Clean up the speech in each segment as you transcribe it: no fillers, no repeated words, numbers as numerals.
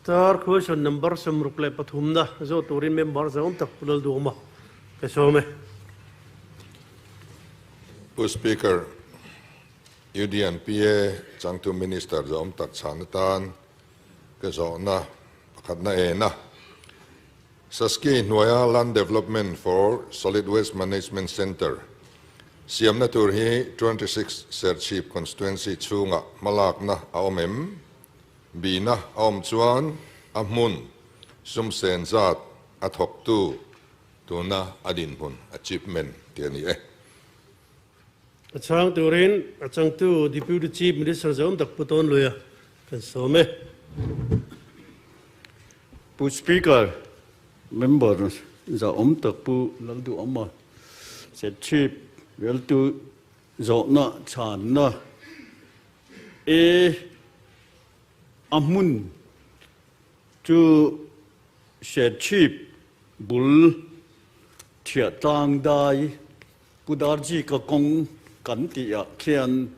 Star question number samrukle pathumna zo turin member zaum tak Lalduhoma pesome. Speaker, UDNPA Changtu Minister zaum tak chanatan ke zawhna pakhatna ena. Saski Nuaya Land Development for Solid Waste Management Center. Siamna tur hi 26 Serchip constituency chunga malakna aomem bina aom chuan amun sumsen zat athok tu tuna adin hun achievement tiani e. Achang turin achang tu deputy chief minister zaum tak puton loya pesome. Speaker, members zaum tak pu Lalduhoma Serchip wel tu zawhna channa amun chu Serchip bul thia tang dai pudarji ka kong kan ti ya khian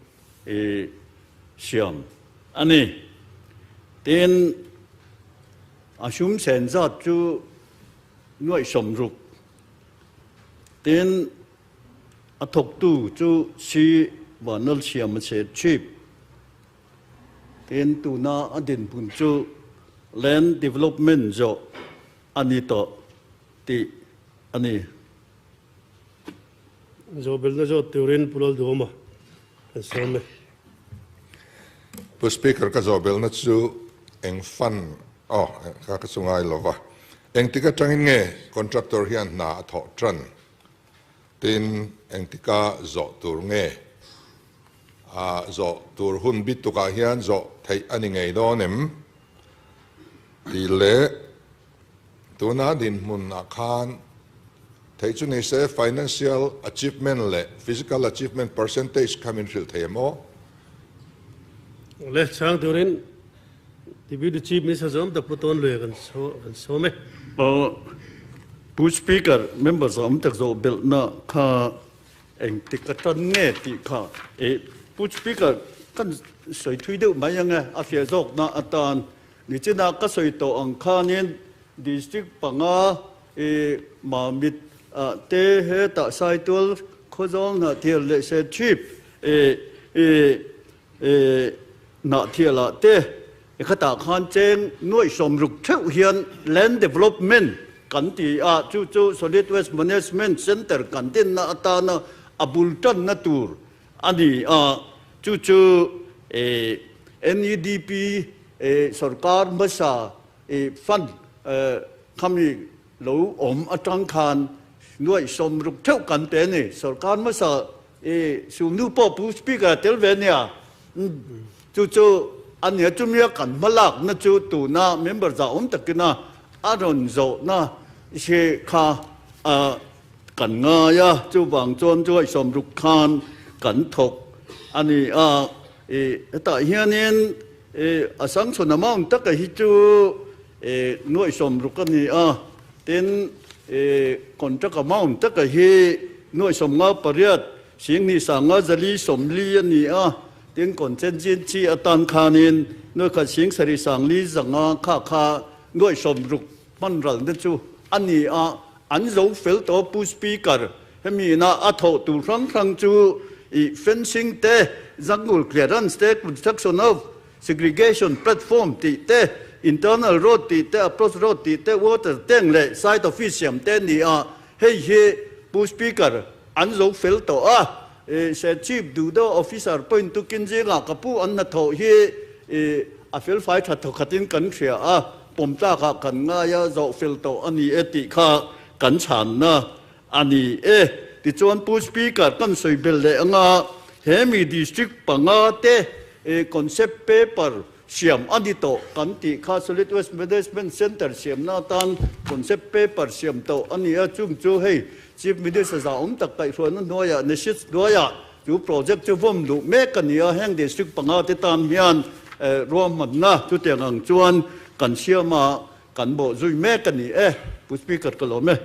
siam ani ten asum sen zat chu nuai somruk ten athok tu chu si wanal siam Serchip ten tu na adin pun chu land development zo ani to ti ani Zo belna zo turin Lalduhoma pesome. Speaker ka zobel na chu eng fan ka sungai lova. Eng tika tangin nge contractor hian na tho tran. Tin eng tika zo tur nge zo tur hun bit tu ka hian zo thei ani ngei donem ti le tuna din mun akhan thei chu nei se financial achievement le physical achievement percentage coming fil themo Le chang turin deputy chief minister zaum tak puton loya kan some. Speaker, members zaum tak zo bel na kha eng tikatan nge ti kha Speaker kan soi thui deuh mai anga a fia jok na atan ni china ka soi to ang khanin district panga ma mit te he ta sai tul khozong na thial le Serchip na thiala te khata khan cheng noi somruk theu hian land development kan ti chu solid waste management center kan tin na atana abultan na tur ani chu NEDP sarkar masa fund kami lo om atang khan nuai somruk theu kan te ni sarkar masa sumnu po Speaker telvenia chu ania chumia kan malak na chu tu na member zaum takina aron zo na she kha kan nga ya chu wang chon chu somruk khan kan thok ani ta hianin asang chon amount tak hi chu nuai somruk ani ten contract amount tak hi nuai somnga pariat sing ni sanga zali somli ani ten contingency atan khanin noi kha sing sari sangli zanga kha nuai somruk manral na chu ani an zo fel to Speaker hemi na atho tu rang chu fencing te jungle clearance te construction of segregation platform ti te internal road ti te approach road ti te water teng le site official te ni hei Speaker an zo fel to Serchip du do officer point to kinji nga kapu an na tho hi a fel fai tha tho khatin kan thria pomta ka kan nga ya zo fel to ani eti kha kan chan na ani ti chuan Speaker kan soi bel le anga hemi district panga te concept paper siam ani to kan ti kha solid waste management center siam na tan concept paper siam to ani chung chu hei chief minister zaum tak kai thon noya nisit noya chu project chu vom lu me kania heng district panga te tam hian rom man na chu te ngang chuan kan siama kan bo zui me kani Speaker kalome